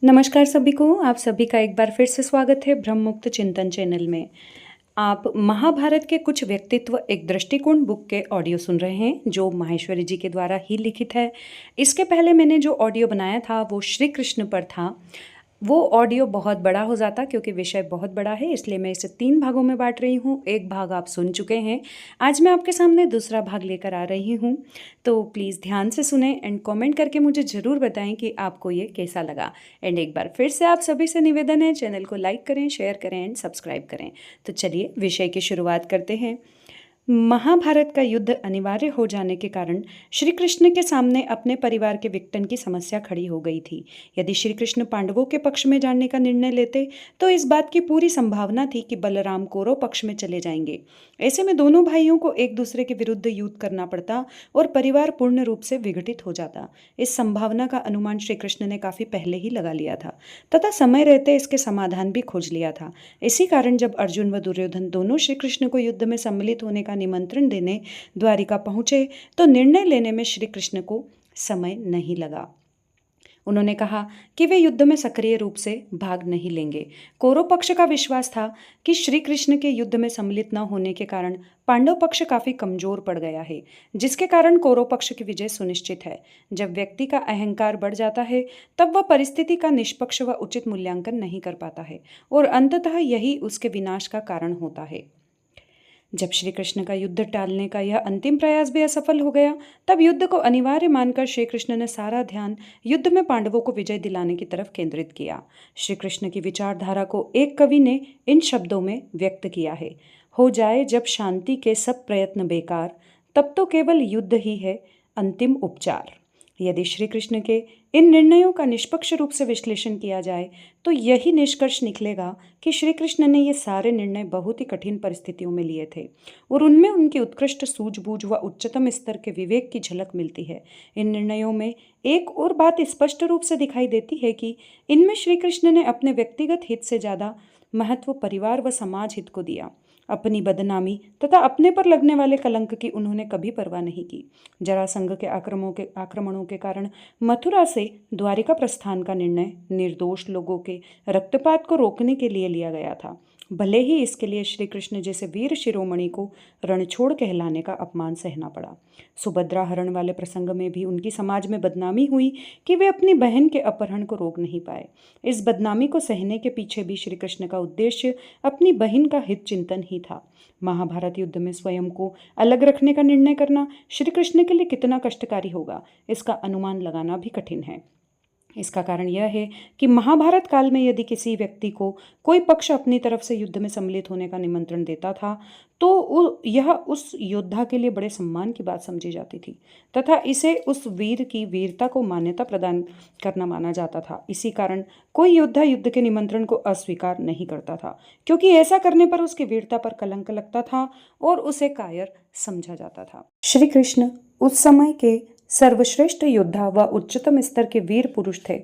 नमस्कार सभी को, आप सभी का एक बार फिर से स्वागत है ब्रह्म मुक्त चिंतन चैनल में। आप महाभारत के कुछ व्यक्तित्व एक दृष्टिकोण बुक के ऑडियो सुन रहे हैं, जो माहेश्वरी जी के द्वारा ही लिखित है। इसके पहले मैंने जो ऑडियो बनाया था वो श्री कृष्ण पर था। वो ऑडियो बहुत बड़ा हो जाता क्योंकि विषय बहुत बड़ा है, इसलिए मैं इसे 3 भागों में बांट रही हूँ। एक भाग आप सुन चुके हैं, आज मैं आपके सामने दूसरा भाग लेकर आ रही हूँ। तो प्लीज़ ध्यान से सुने एंड कमेंट करके मुझे ज़रूर बताएं कि आपको ये कैसा लगा। एंड एक बार फिर से आप सभी से निवेदन है, चैनल को लाइक करें, शेयर करें एंड सब्सक्राइब करें। तो चलिए विषय की शुरुआत करते हैं। महाभारत का युद्ध अनिवार्य हो जाने के कारण श्री कृष्ण के सामने अपने परिवार के विघटन की समस्या खड़ी हो गई थी। यदि श्री कृष्ण पांडवों के पक्ष में जाने का निर्णय लेते तो इस बात की पूरी संभावना थी कि बलराम कौरव पक्ष में चले जाएंगे। ऐसे में दोनों भाइयों को एक दूसरे के विरुद्ध युद्ध करना पड़ता और परिवार पूर्ण रूप से विघटित हो जाता। इस संभावना का अनुमान श्री कृष्ण ने काफी पहले ही लगा लिया था तथा समय रहते इसके समाधान भी खोज लिया था। इसी कारण जब अर्जुन व दुर्योधन दोनों श्री कृष्ण को युद्ध में सम्मिलित होने का निमंत्रण देने द्वारिका पहुंचे तो निर्णय लेने में श्री कृष्ण को समय नहीं लगा। उन्होंने कहा कि वे युद्ध में सक्रिय रूप से भाग नहीं लेंगे। कौरव पक्ष का विश्वास था कि श्री कृष्ण के युद्ध में सम्मिलित न होने के कारण पांडव पक्ष काफी कमजोर पड़ गया है, जिसके कारण कौरव पक्ष की विजय सुनिश्चित है। जब व्यक्ति का अहंकार बढ़ जाता है तब वह परिस्थिति का निष्पक्ष व उचित मूल्यांकन नहीं कर पाता है और अंततः यही उसके विनाश का कारण होता है। जब श्री कृष्ण का युद्ध टालने का यह अंतिम प्रयास भी असफल हो गया, तब युद्ध को अनिवार्य मानकर श्री कृष्ण ने सारा ध्यान युद्ध में पांडवों को विजय दिलाने की तरफ केंद्रित किया। श्री कृष्ण की विचारधारा को एक कवि ने इन शब्दों में व्यक्त किया है: हो जाए जब शांति के सब प्रयत्न बेकार, तब तो केवल युद्ध ही है अंतिम उपचार। यदि श्री कृष्ण के इन निर्णयों का निष्पक्ष रूप से विश्लेषण किया जाए तो यही निष्कर्ष निकलेगा कि श्री कृष्ण ने ये सारे निर्णय बहुत ही कठिन परिस्थितियों में लिए थे और उनमें उनकी उत्कृष्ट सूझबूझ व उच्चतम स्तर के विवेक की झलक मिलती है। इन निर्णयों में एक और बात स्पष्ट रूप से दिखाई देती है कि इनमें श्री कृष्ण ने अपने व्यक्तिगत हित से ज़्यादा महत्व परिवार व समाज हित को दिया। अपनी बदनामी तथा अपने पर लगने वाले कलंक की उन्होंने कभी परवाह नहीं की। जरासंध के आक्रमणों के कारण मथुरा से द्वारिका प्रस्थान का निर्णय निर्दोष लोगों के रक्तपात को रोकने के लिए लिया गया था, भले ही इसके लिए श्री कृष्ण जैसे वीर शिरोमणि को रणछोड़ कहलाने का अपमान सहना पड़ा। सुभद्रा हरण वाले प्रसंग में भी उनकी समाज में बदनामी हुई कि वे अपनी बहन के अपहरण को रोक नहीं पाए। इस बदनामी को सहने के पीछे भी श्री कृष्ण का उद्देश्य अपनी बहन का हित चिंतन ही था। महाभारत युद्ध में स्वयं को अलग रखने का निर्णय करना श्री कृष्ण के लिए कितना कष्टकारी होगा, इसका अनुमान लगाना भी कठिन है। इसका कारण यह है कि महाभारत काल में यदि किसी व्यक्ति को कोई पक्ष अपनी तरफ से युद्ध में सम्मिलित होने का निमंत्रण देता था तो यह उस योद्धा के लिए बड़े सम्मान की बात समझी जाती थी तथा इसे उस वीर की वीरता को मान्यता प्रदान करना माना जाता था। इसी कारण कोई योद्धा युद्ध के निमंत्रण को अस्वीकार नहीं करता था, क्योंकि ऐसा करने पर उसकी वीरता पर कलंक लगता था और उसे कायर समझा जाता था। श्री कृष्ण उस समय के सर्वश्रेष्ठ योद्धा व उच्चतम स्तर के वीर पुरुष थे।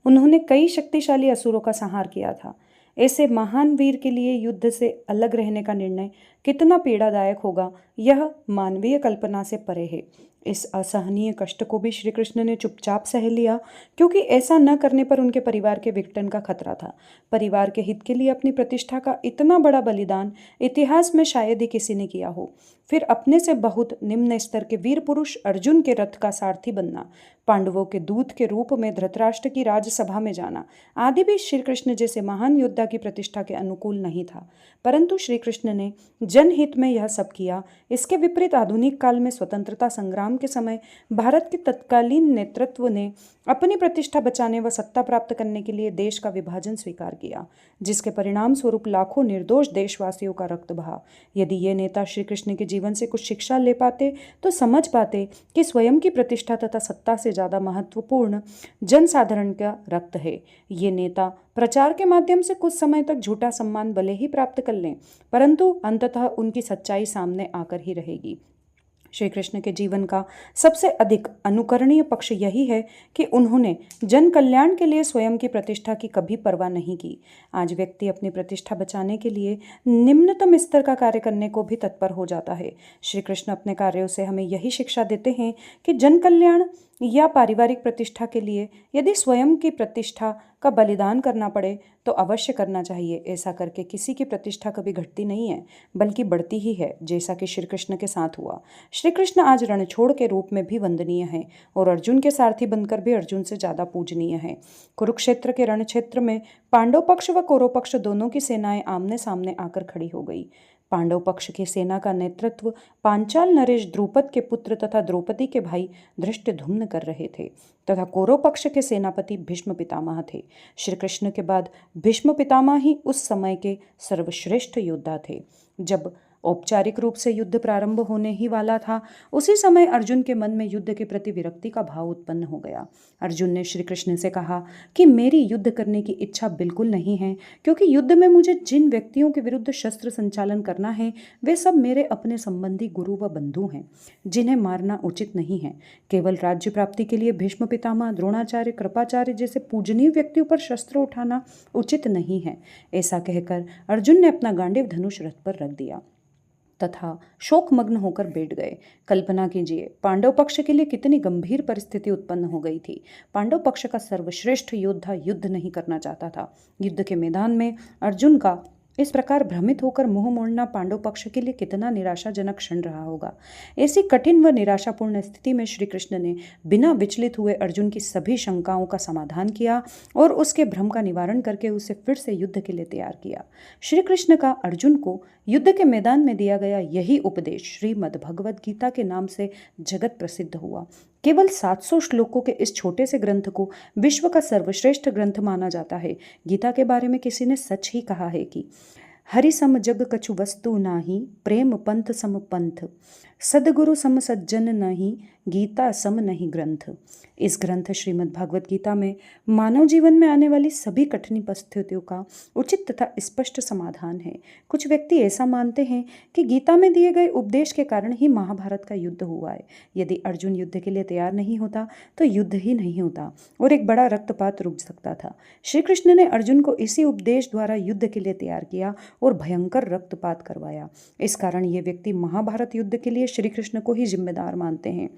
उन्होंने कई शक्तिशाली असुरों का संहार किया था। ऐसे महान वीर के लिए युद्ध से अलग रहने का निर्णय कितना पीड़ादायक होगा, यह मानवीय कल्पना से परे है। इस असहनीय कष्ट को भी श्री कृष्ण ने चुपचाप सह लिया, क्योंकि ऐसा न करने पर उनके परिवार के विघटन का खतरा था। परिवार के हित के लिए अपनी प्रतिष्ठा का इतना बड़ा बलिदान इतिहास में शायद ही किसी ने किया हो। फिर अपने से बहुत निम्न स्तर के वीर पुरुष अर्जुन के रथ का सारथी बनना, पांडवों के दूत के रूप में धृतराष्ट्र की राजसभा में जाना आदि भी श्री कृष्ण जैसे महान योद्धा की प्रतिष्ठा के अनुकूल नहीं था। परंतु श्री कृष्ण ने जनहित में यह सब किया। इसके विपरीत आधुनिक काल में स्वतंत्रता संग्राम के समय भारत के तत्कालीन नेतृत्व ने अपनी प्रतिष्ठा बचाने व सत्ता प्राप्त करने के लिए देश का विभाजन स्वीकार किया, जिसके परिणाम स्वरूप लाखों निर्दोष देशवासियों का रक्त बहा। यदि ये नेता श्री कृष्ण के जीवन से कुछ शिक्षा ले पाते तो समझ पाते कि स्वयं की प्रतिष्ठा तथा सत्ता से ज़्यादा महत्वपूर्ण जनसाधारण का रक्त है। ये नेता प्रचार के माध्यम से कुछ समय तक झूठा सम्मान भले ही प्राप्त कर लें, परंतु अंततः उनकी सच्चाई सामने आकर ही रहेगी। श्री कृष्ण के जीवन का सबसे अधिक अनुकरणीय पक्ष यही है कि उन्होंने जन कल्याण के लिए स्वयं की प्रतिष्ठा की कभी परवाह नहीं की। आज व्यक्ति अपनी प्रतिष्ठा बचाने के लिए निम्नतम स्तर का कार्य करने को भी तत्पर हो जाता है। श्री कृष्ण अपने कार्यों से हमें यही शिक्षा देते हैं कि जन कल्याण या पारिवारिक प्रतिष्ठा के लिए यदि स्वयं की प्रतिष्ठा का बलिदान करना पड़े तो अवश्य करना चाहिए। ऐसा करके किसी की प्रतिष्ठा कभी घटती नहीं है बल्कि बढ़ती ही है, जैसा कि श्री कृष्ण के साथ हुआ। श्री कृष्ण आज रणछोड़ के रूप में भी वंदनीय हैं और अर्जुन के सारथी बनकर भी अर्जुन से ज़्यादा पूजनीय हैं। कुरुक्षेत्र के रणक्षेत्र में पांडव पक्ष व कौरव पक्ष दोनों की सेनाएं आमने सामने आकर खड़ी हो गई। पांडव पक्ष की सेना का नेतृत्व पांचाल नरेश द्रुपद के पुत्र तथा द्रौपदी के भाई धृष्टद्युम्न कर रहे थे तथा कौरव पक्ष के सेनापति भीष्म पितामह थे। श्री कृष्ण के बाद भीष्म पितामह ही उस समय के सर्वश्रेष्ठ योद्धा थे। जब औपचारिक रूप से युद्ध प्रारंभ होने ही वाला था, उसी समय अर्जुन के मन में युद्ध के प्रति विरक्ति का भाव उत्पन्न हो गया। अर्जुन ने श्री कृष्ण से कहा कि मेरी युद्ध करने की इच्छा बिल्कुल नहीं है, क्योंकि युद्ध में मुझे जिन व्यक्तियों के विरुद्ध शस्त्र संचालन करना है वे सब मेरे अपने संबंधी गुरु व बंधु हैं, जिन्हें मारना उचित नहीं है। केवल राज्य प्राप्ति के लिए भीष्म पितामह, द्रोणाचार्य, कृपाचार्य जैसे पूजनीय व्यक्तियों पर शस्त्र उठाना उचित नहीं है। ऐसा कहकर अर्जुन ने अपना गांडीव धनुष रथ पर रख दिया तथा शोकमग्न होकर बैठ गए। कल्पना कीजिए, पांडव पक्ष के लिए कितनी गंभीर परिस्थिति उत्पन्न हो गई थी। पांडव पक्ष का सर्वश्रेष्ठ योद्धा युद्ध नहीं करना चाहता था। युद्ध के मैदान में अर्जुन का इस प्रकार भ्रमित होकर मुंह मोड़ना पांडव पक्ष के लिए कितना निराशाजनक क्षण रहा होगा। ऐसी कठिन व निराशापूर्ण स्थिति में श्री कृष्ण ने बिना विचलित हुए अर्जुन की सभी शंकाओं का समाधान किया और उसके भ्रम का निवारण करके उसे फिर से युद्ध के लिए तैयार किया। श्री कृष्ण का अर्जुन को युद्ध के मैदान में दिया गया यही उपदेश श्रीमद् भगवद गीता के नाम से जगत प्रसिद्ध हुआ। केवल 700 श्लोकों के इस छोटे से ग्रंथ को विश्व का सर्वश्रेष्ठ ग्रंथ माना जाता है। गीता के बारे में किसी ने सच ही कहा है कि हरि सम जग कछु वस्तु नाही, प्रेम पंथ सम पंथ, सदगुरु सम सज्जन नहीं, गीता सम नहीं ग्रंथ। इस ग्रंथ श्रीमद् भागवत गीता में मानव जीवन में आने वाली सभी कठिन परिस्थितियों का उचित तथा स्पष्ट समाधान है। कुछ व्यक्ति ऐसा मानते हैं कि गीता में दिए गए उपदेश के कारण ही महाभारत का युद्ध हुआ है। यदि अर्जुन युद्ध के लिए तैयार नहीं होता तो युद्ध ही नहीं होता और एक बड़ा रक्तपात रुक सकता था। श्री कृष्ण ने अर्जुन को इसी उपदेश द्वारा युद्ध के लिए तैयार किया और भयंकर रक्तपात करवाया। इस कारण ये व्यक्ति महाभारत युद्ध के लिए श्री कृष्ण को ही जिम्मेदार मानते हैं।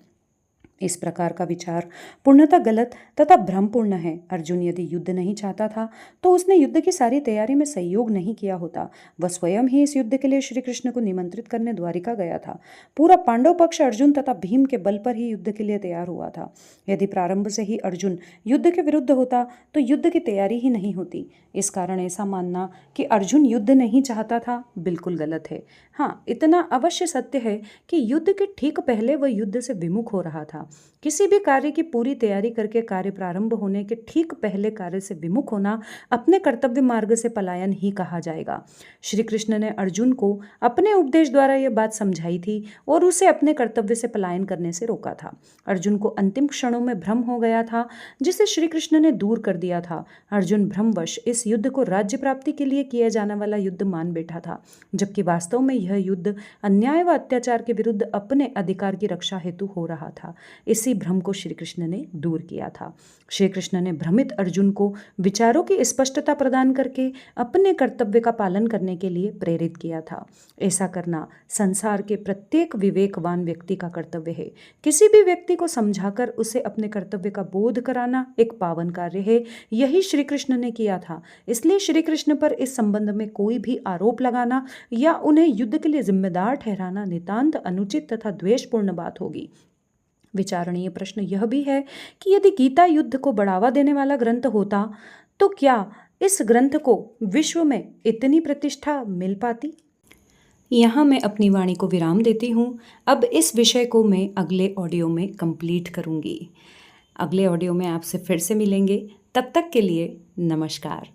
इस प्रकार का विचार पूर्णतः गलत तथा भ्रमपूर्ण है। अर्जुन यदि युद्ध नहीं चाहता था तो उसने युद्ध की सारी तैयारी में सहयोग नहीं किया होता। वह स्वयं ही इस युद्ध के लिए श्री कृष्ण को निमंत्रित करने द्वारिका गया था। पूरा पांडव पक्ष अर्जुन तथा भीम के बल पर ही युद्ध के लिए तैयार हुआ था। यदि प्रारंभ से ही अर्जुन युद्ध के विरुद्ध होता तो युद्ध की तैयारी ही नहीं होती। इस कारण ऐसा मानना कि अर्जुन युद्ध नहीं चाहता था बिल्कुल गलत है। हाँ, इतना अवश्य सत्य है कि युद्ध के ठीक पहले वह युद्ध से विमुख हो रहा था। किसी भी कार्य की पूरी तैयारी करके कार्य प्रारंभ होने के ठीक पहले कार्य से विमुख होना अपने कर्तव्य मार्ग से पलायन ही कहा जाएगा। श्री कृष्ण ने अर्जुन को अपने उपदेश द्वारा यह बात समझाई थी और उसे अपने कर्तव्य से पलायन करने से रोका था। अर्जुन को अंतिम क्षणों में भ्रम हो गया था, जिसे श्री कृष्ण ने दूर कर दिया था। अर्जुन भ्रमवश इस युद्ध को राज्य प्राप्ति के लिए किया जाने वाला युद्ध मान बैठा था, जबकि वास्तव में यह युद्ध अन्याय व अत्याचार के विरुद्ध अपने अधिकार की रक्षा हेतु हो रहा था। इसी भ्रम को श्री कृष्ण ने दूर किया था। श्री कृष्ण ने भ्रमित अर्जुन को विचारों की स्पष्टता प्रदान करके अपने कर्तव्य का पालन करने के लिए प्रेरित किया था। ऐसा करना संसार के प्रत्येक विवेकवान व्यक्ति का कर्तव्य है। किसी भी व्यक्ति को समझाकर उसे अपने कर्तव्य का बोध कराना एक पावन कार्य है। यही श्री कृष्ण ने किया था। इसलिए श्री कृष्ण पर इस संबंध में कोई भी आरोप लगाना या उन्हें युद्ध के लिए जिम्मेदार ठहराना नितांत अनुचित तथा द्वेषपूर्ण बात होगी। विचारणीय प्रश्न यह भी है कि यदि गीता युद्ध को बढ़ावा देने वाला ग्रंथ होता तो क्या इस ग्रंथ को विश्व में इतनी प्रतिष्ठा मिल पाती? यहाँ मैं अपनी वाणी को विराम देती हूँ। अब इस विषय को मैं अगले ऑडियो में कंप्लीट करूँगी। अगले ऑडियो में आपसे फिर से मिलेंगे। तब तक के लिए नमस्कार।